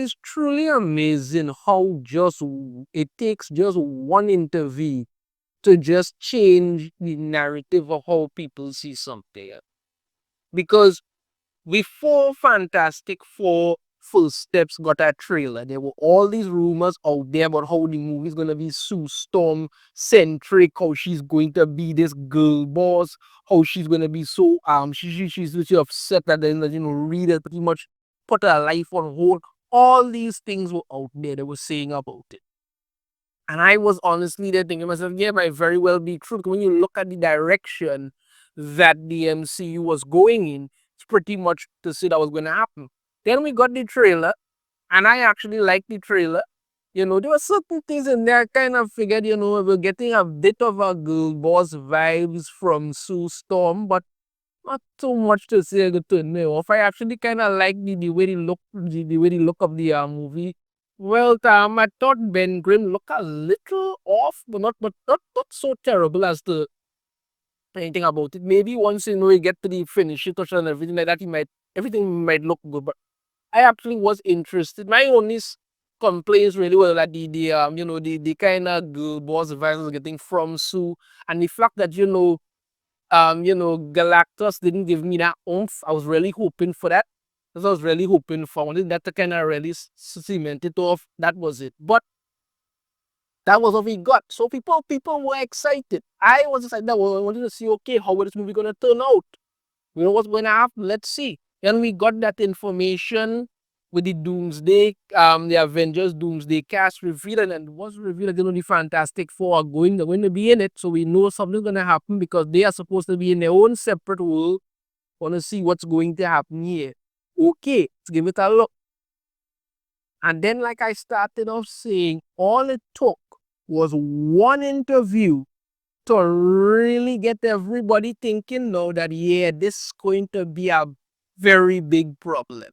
is truly amazing how it takes just one interview to just change the narrative of how people see something. Because before Fantastic Four Full Steps got a trailer, there were all these rumors out there about how the movie's gonna be Sue Storm centric, how she's going to be this girl boss, how she's gonna be so she's upset that then Rita pretty much put her life on hold. All these things were out there they were saying about it. And I was honestly there thinking to myself, yeah, might very well be true. When you look at the direction that the MCU was going in, it's pretty much to see that was going to happen. Then we got the trailer, and I actually liked the trailer. There were certain things in there I kind of figured, we're getting a bit of a girl boss vibes from Sue Storm, but not so much to say good to know. If I actually kind of like the way the way the look of the movie. Well, I thought Ben Grimm looked a little off, but not so terrible as to anything about it. Maybe once you get to the finishing touch and everything like that, everything might look good. But I actually was interested. My only complaints really were that the kind of girl boss vibes I was getting from Sue, and the fact that Galactus didn't give me that oomph. I was really hoping for that. That's what I was really hoping for. I wanted that to kind of really cement it off. That was it. But that was what we got. So people were excited. I was excited. I wanted to see, okay, how is this movie gonna turn out? What's gonna happen? Let's see. And we got that information with the the Avengers Doomsday cast reveal, and it was revealed that the Fantastic Four they're going to be in it, so we know something's gonna happen because they are supposed to be in their own separate world. Wanna see what's going to happen here. Okay, let's give it a look. And then, like I started off saying, all it took was one interview to really get everybody thinking now that, yeah, this is going to be a very big problem.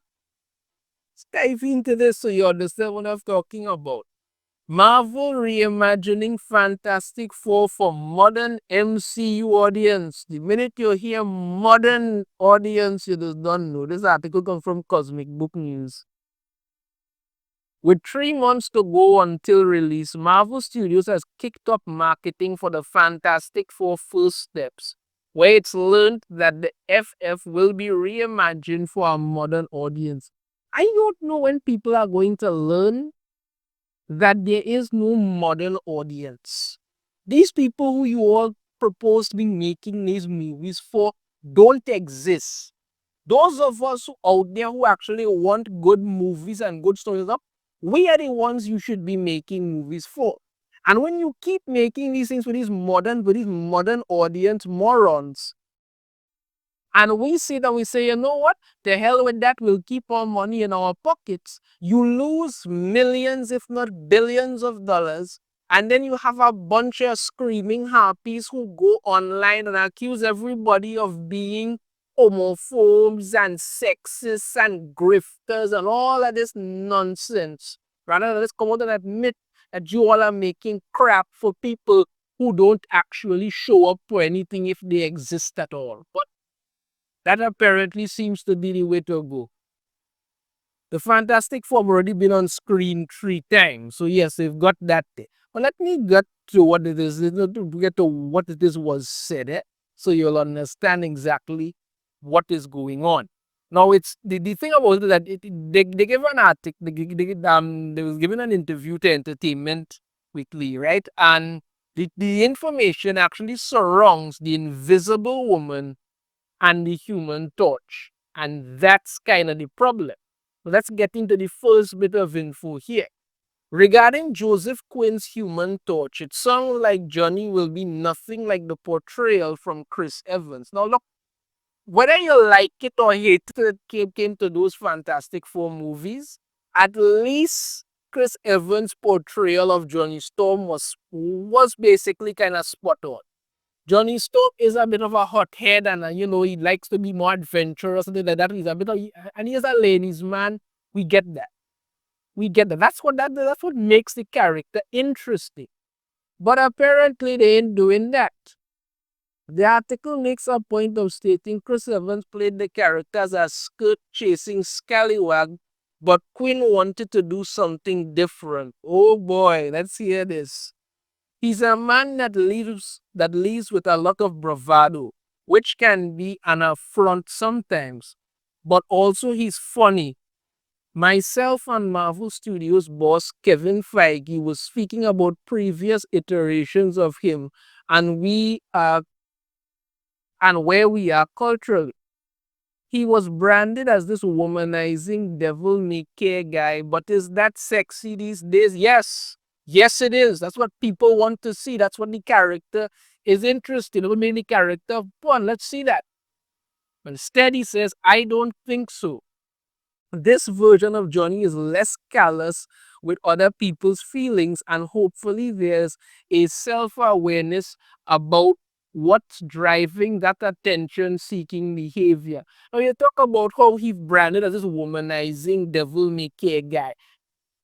Let's dive into this so you understand what I'm talking about. Marvel reimagining Fantastic Four for modern MCU audience. The minute you hear modern audience, you just don't know. This article comes from Cosmic Book News. With 3 months to go until release, Marvel Studios has kicked off marketing for the Fantastic Four First Steps, where it's learned that the FF will be reimagined for a modern audience. I don't know when people are going to learn that there is no modern audience. These people who you all propose to be making these movies for don't exist. Those of us out there who actually want good movies and good stories up, we are the ones you should be making movies for. And when you keep making these things with these modern audience morons, and we sit and we say, you know what? The hell with that. We'll keep our money in our pockets. You lose millions, if not billions of dollars. And then you have a bunch of screaming harpies who go online and accuse everybody of being homophobes and sexists and grifters and all of this nonsense. Rather than just come out and admit that you all are making crap for people who don't actually show up for anything if they exist at all. But that apparently seems to be the way to go. The Fantastic Four have already been on screen 3 times. So yes, they've got that there. But let me get to what it is, to get to what it is was said, so you'll understand exactly what is going on. Now, it's the thing about it that they gave an article, they was given an interview to Entertainment Weekly, right? And the information actually surrounds the Invisible Woman and the Human Torch. And that's kind of the problem. So let's get into the first bit of info here. Regarding Joseph Quinn's Human Torch, it sounds like Johnny will be nothing like the portrayal from Chris Evans. Now look, whether you like it or hate it, came to those Fantastic Four movies, at least Chris Evans' portrayal of Johnny Storm was basically kind of spot on. Johnny Storm is a bit of a hothead and, he likes to be more adventurous, something like that. He's a bit of, and he's a ladies' man. We get that. We get that. That's what makes the character interesting. But apparently they ain't doing that. The article makes a point of stating Chris Evans played the character as a skirt-chasing scallywag But Quinn wanted to do something different. Oh boy, let's hear this. He's a man that lives with a lot of bravado, which can be an affront sometimes. But also he's funny. Myself and Marvel Studios boss Kevin Feige was speaking about previous iterations of him and we are and where we are culturally. He was branded as this womanizing devil may care guy, but is that sexy these days? Yes. Yes, it is. That's what people want to see. That's what the character is interested in. What made the character fun? Let's see that. But instead, he says, I don't think so. This version of Johnny is less callous with other people's feelings, and hopefully, there's a self awareness about what's driving that attention seeking behavior. Now, you talk about how he branded as this womanizing devil may care guy,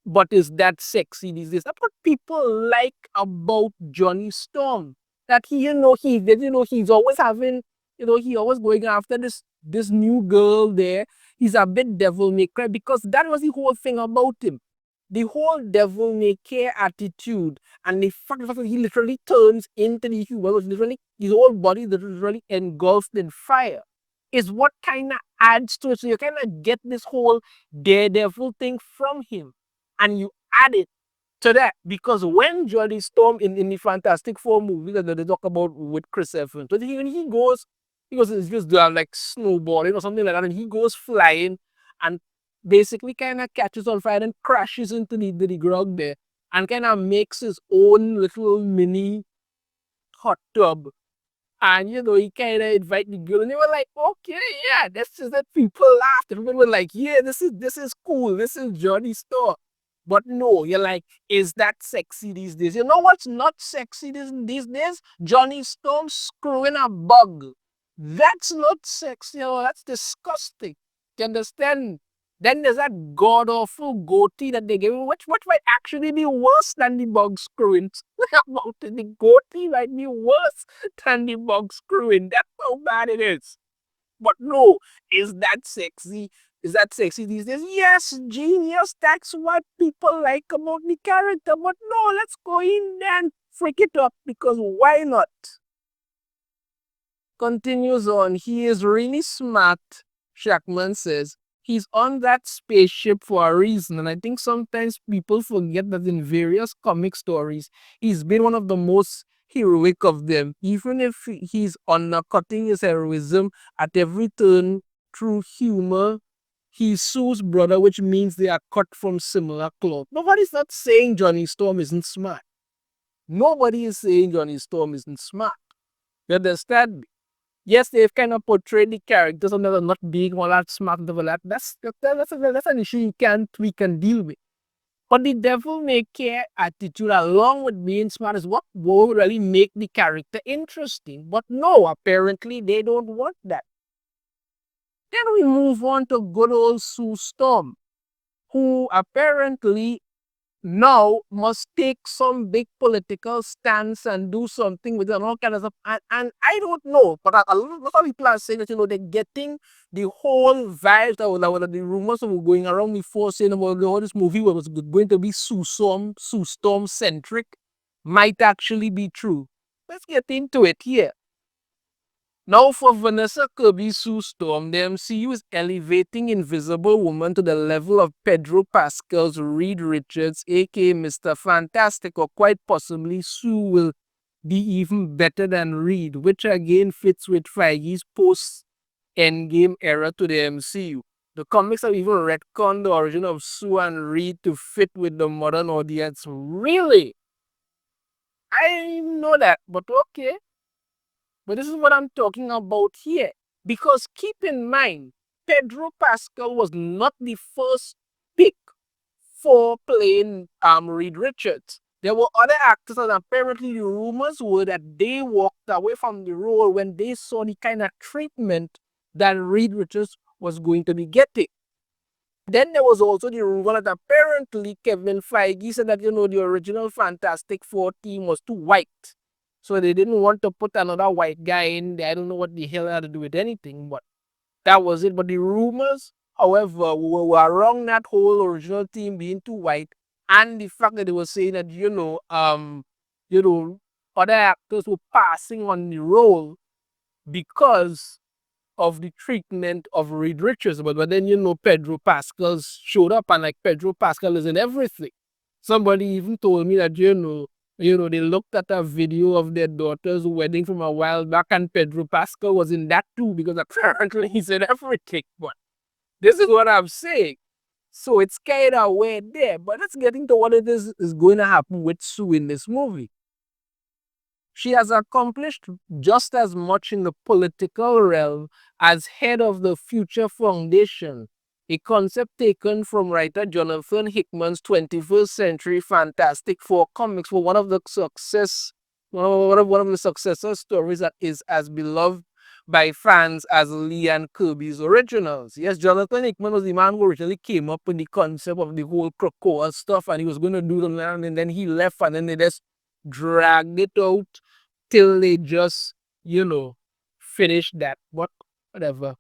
but is that sexy these days? That's what people like about Johnny Storm. That he's always having, he always going after this new girl there. He's a bit devil may cry because that was the whole thing about him. The whole devil may care attitude and the fact that he literally turns into the human, was literally his whole body is literally engulfed in fire, is what kind of adds to it. So you kind of get this whole daredevil thing from him and you add it to that because when Johnny Storm in the Fantastic Four movie that they talk about with Chris Evans, but when he goes down like snowboarding or something like that, and he goes flying and basically kind of catches on fire and crashes into the ground there and kind of makes his own little mini hot tub, and he kind of invite the girl, and they were like, "Okay, yeah, this is it." People laughed. Everyone were like, "Yeah, this is cool. This is Johnny Storm." But no, you're like, is that sexy these days? You know what's not sexy these days? Johnny Storm screwing a bug. That's not sexy. That's disgusting. You understand? Then there's that god awful goatee that they gave him, which might actually be worse than the bug screwing. About it, the goatee might be worse than the bug screwing. That's how bad it is. But no, is that sexy? Is that sexy these days? Yes, genius. That's what people like about the character. But no, let's go in there and freak it up because why not? Continues on. He is really smart, Shackman says. He's on that spaceship for a reason. And I think sometimes people forget that in various comic stories, he's been one of the most heroic of them. Even if he's undercutting his heroism at every turn through humor, he's Sue's brother, which means they are cut from similar cloth. Nobody's not saying Johnny Storm isn't smart. Nobody is saying Johnny Storm isn't smart. You understand me? Yes, they've kind of portrayed the characters and they're not being all that smart and all that. That's an issue we can deal with. But the devil may care attitude, along with being smart, is what will really make the character interesting. But no, apparently they don't want that. Then we move on to good old Sue Storm, who apparently now must take some big political stance and do something with it and all kinds of stuff. And I don't know, but a lot of people are saying that, they're getting the whole vibe that the rumors that were going around before saying about the whole this movie was going to be Sue Storm centric might actually be true. Let's get into it here. Now, for Vanessa Kirby Sue Storm, the MCU is elevating Invisible Woman to the level of Pedro Pascal's Reed Richards, aka Mr. Fantastic, or quite possibly Sue will be even better than Reed, which again fits with Feige's post-Endgame era to the MCU. The comics have even retconned the origin of Sue and Reed to fit with the modern audience. Really? I didn't know that, but okay. But this is what I'm talking about here. Because keep in mind, Pedro Pascal was not the first pick for playing Reed Richards. There were other actors, and apparently the rumors were that they walked away from the role when they saw the kind of treatment that Reed Richards was going to be getting. Then there was also the rumor that apparently Kevin Feige said that, the original Fantastic Four team was too white. So they didn't want to put another white guy in there. I don't know what the hell had to do with anything, but that was it. But the rumors However, we were wrong that whole original team being too white, and the fact that they were saying that you know, other actors were passing on the role because of the treatment of Reed Richards. But then Pedro Pascal showed up, and like Pedro Pascal is in everything. Somebody even told me that they looked at a video of their daughter's wedding from a while back, and Pedro Pascal was in that too because apparently he's in everything. But this is what I'm saying. So it's kind of weird there. But let's get into what it is going to happen with Sue in this movie. She has accomplished just as much in the political realm as head of the Future Foundation, a concept taken from writer Jonathan Hickman's 21st Century Fantastic Four comics for one of the successor stories that is as beloved by fans as Lee and Kirby's originals. Yes, Jonathan Hickman was the man who originally came up with the concept of the whole Krakoa stuff, and he was going to do the land, and then he left, and then they just dragged it out till they just, finish that. But whatever.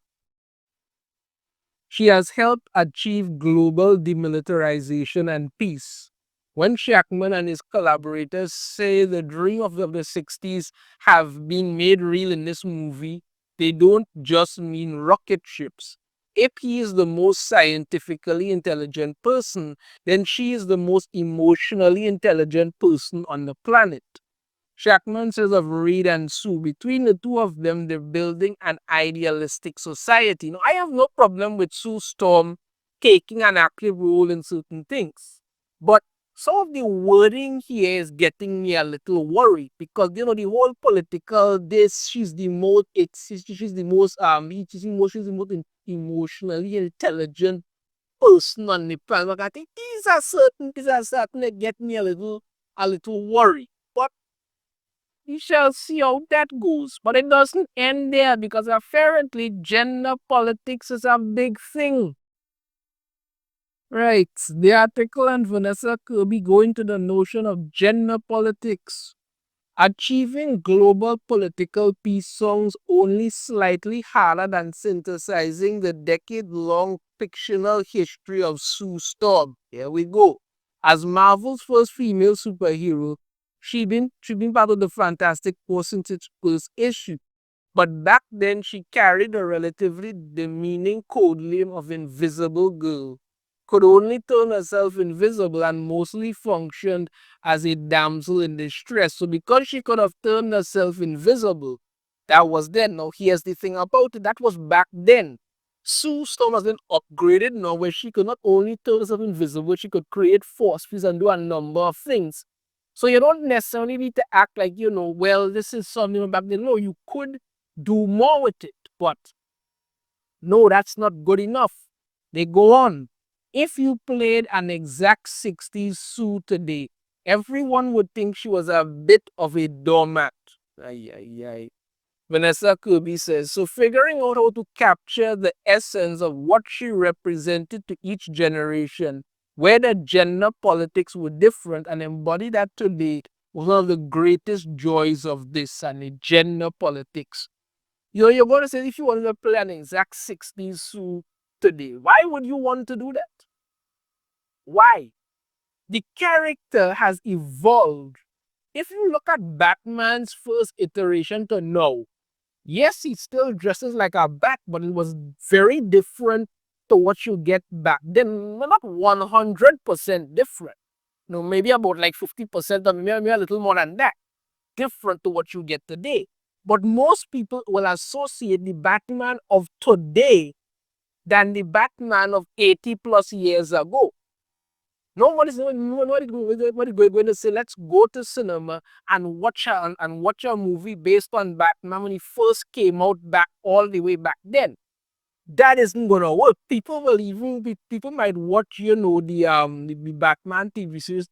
She has helped achieve global demilitarization and peace. When Shackman and his collaborators say the dream of the 60s have been made real in this movie, they don't just mean rocket ships. If he is the most scientifically intelligent person, then she is the most emotionally intelligent person on the planet. Shackman says of Reed and Sue, between the two of them, they're building an idealistic society. Now, I have no problem with Sue Storm taking an active role in certain things. But some of the wording here is getting me a little worried because, the whole political, this, she's the most, she's the most emotionally intelligent person on the planet. Like, I think these are certain that get me a little worried. But we shall see how that goes. But it doesn't end there because apparently gender politics is a big thing. Right. The article and Vanessa Kirby go into the notion of gender politics. Achieving global political peace sounds only slightly harder than synthesizing the decade-long fictional history of Sue Storm. Here we go. As Marvel's first female superhero, she been part of the Fantastic Four since its first issue. But back then, she carried a relatively demeaning code name of Invisible Girl, could only turn herself invisible, and mostly functioned as a damsel in distress. So because she could have turned herself invisible, that was then. Now here's the thing about it, that was back then. Sue Storm has been upgraded now where she could not only turn herself invisible, she could create force fields and do a number of things. So you don't necessarily need to act like, well, this is something back then. No, you could do more with it. But no, that's not good enough. They go on. If you played an exact 60s Sue today, everyone would think she was a bit of a doormat. Ay, ay, ay. Vanessa Kirby says, so figuring out how to capture the essence of what she represented to each generation, where the gender politics were different, and embody that today was one of the greatest joys of this and the gender politics. You're going to say if you wanted to play an exact 60s Sue today, why would you want to do that? Why? The character has evolved. If you look at Batman's first iteration to now, yes, he still dresses like a bat, but it was very different to what you get back then. Well, not 100% different. No, maybe about like 50% or maybe a little more than that. Different to what you get today. But most people will associate the Batman of today than the Batman of 80 plus years ago. Nobody's going to say, let's go to cinema and watch a movie based on Batman when he first came out back all the way back then. That isn't gonna work. People might watch, the Batman TV series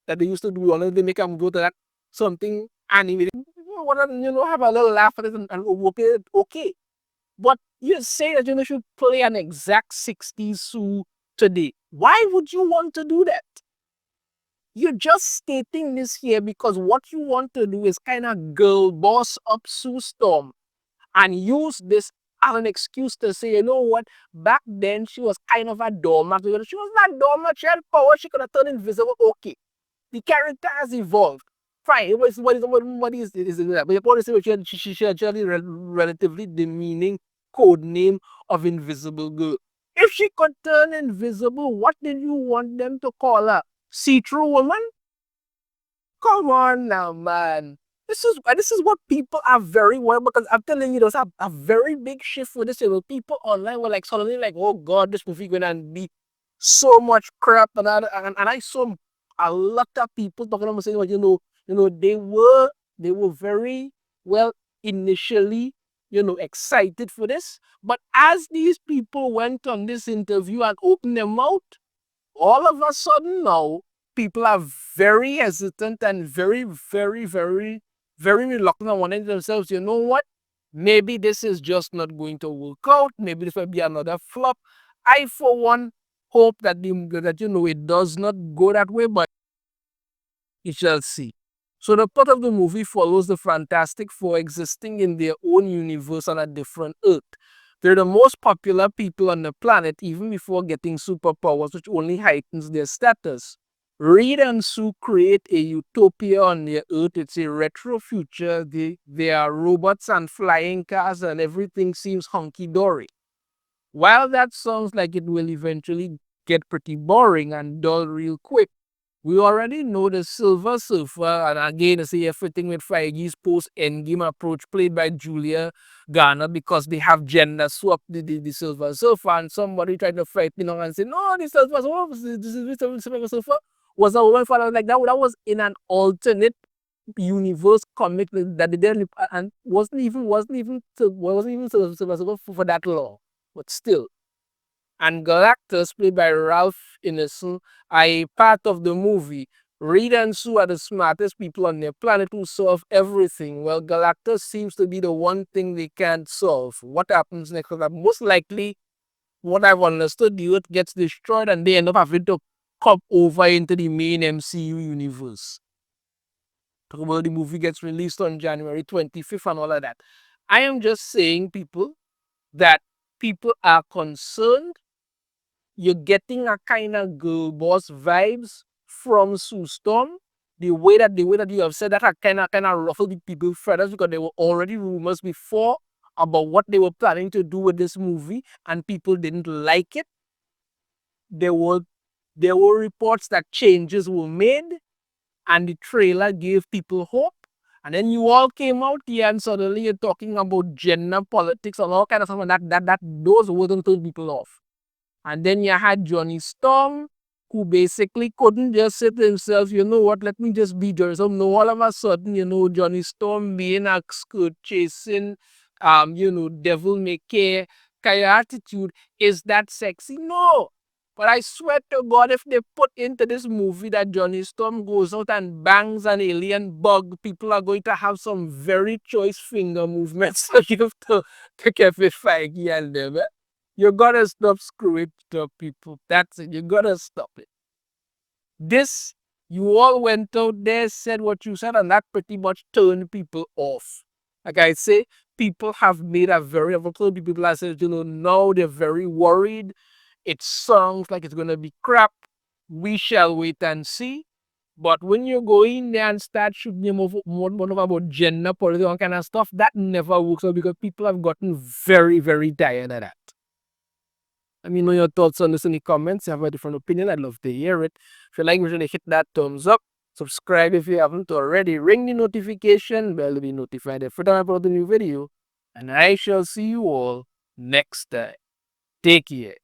that they used to do. They make them go to that something animated. Have a little laugh at it and okay. But you say that you should play an exact 60s Sue today. Why would you want to do that? You're just stating this here because what you want to do is kind of girl boss up Sue Storm and use this as an excuse to say, you know what, back then she was kind of a doormat. She was not doormat, she had power, she could have turned invisible. Okay. The character has evolved. Fine. What is that? But your point is she actually relatively demeaning code name of Invisible Girl. If she could turn invisible, what did you want them to call her? See-through woman? Come on now, man. This is what people are very well, because I'm telling you, there's a very big shift for this. People online were like suddenly like, oh God, this movie gonna be so much crap, and I saw a lot of people talking about saying, well, they were very well initially, excited for this, but as these people went on this interview and opened their mouth, all of a sudden now, people are very hesitant and very, very, very, very reluctant on wanting themselves. You know what? Maybe this is just not going to work out. Maybe this will be another flop. I, for one, hope that it does not go that way, but we shall see. So the plot of the movie follows the Fantastic Four existing in their own universe on a different Earth. They're the most popular people on the planet even before getting superpowers, which only heightens their status. Reed and Sue create a utopia on their Earth. It's a retro future. There are robots and flying cars, and everything seems hunky-dory. While that sounds like it will eventually get pretty boring and dull real quick, we already know the Silver Surfer, and again, I see everything with Feige's post-Endgame approach played by Julia Garner, because they have gender swapped the Silver Surfer, and somebody tried to fight me and say, no, the Silver Surfer, this is the Silver Surfer was a woman. For like that was in an alternate universe comic that they did, and wasn't even Silver Surfer for that long, but still. And Galactus, played by Ralph Ineson, are a part of the movie. Reed and Sue are the smartest people on their planet who solve everything. Well, Galactus seems to be the one thing they can't solve. What happens next? Because most likely, what I've understood, the Earth gets destroyed and they end up having to come over into the main MCU universe. Talk about the movie gets released on January 25th and all of that. I am just saying, people, that people are concerned. You're getting a kind of girl boss vibes from Sue Storm. The way that you have said that kind of ruffled the people's feathers, because there were already rumors before about what they were planning to do with this movie, and people didn't like it. There were there were reports that changes were made, and the trailer gave people hope. And then you all came out here and suddenly you're talking about gender politics and all kind of stuff, and that those wouldn't turn people off. And then you had Johnny Storm, who basically couldn't just say to himself, you know what, let me just be Johnny Storm. No, all of a sudden, Johnny Storm being a skirt chasing, devil may care kind of attitude. Is that sexy? No. But I swear to God, if they put into this movie that Johnny Storm goes out and bangs an alien bug, people are going to have some very choice finger movements to give to Kevin Feige and them. You gotta stop screwing up people. That's it. You gotta stop it. This, you all went out there, said what you said, and that pretty much turned people off. Like I say, people have made a very vocal. People are saying, now they're very worried. It sounds like it's gonna be crap. We shall wait and see. But when you go in there and start shooting them more about gender, politics, all kind of stuff, that never works out, because people have gotten very, very tired of that. Let me know your thoughts on this in the comments. If you have a different opinion, I'd love to hear it. If you like, make sure to hit that thumbs up. Subscribe if you haven't already. Ring the notification bell to be notified every time I upload a new video. And I shall see you all next time. Take care.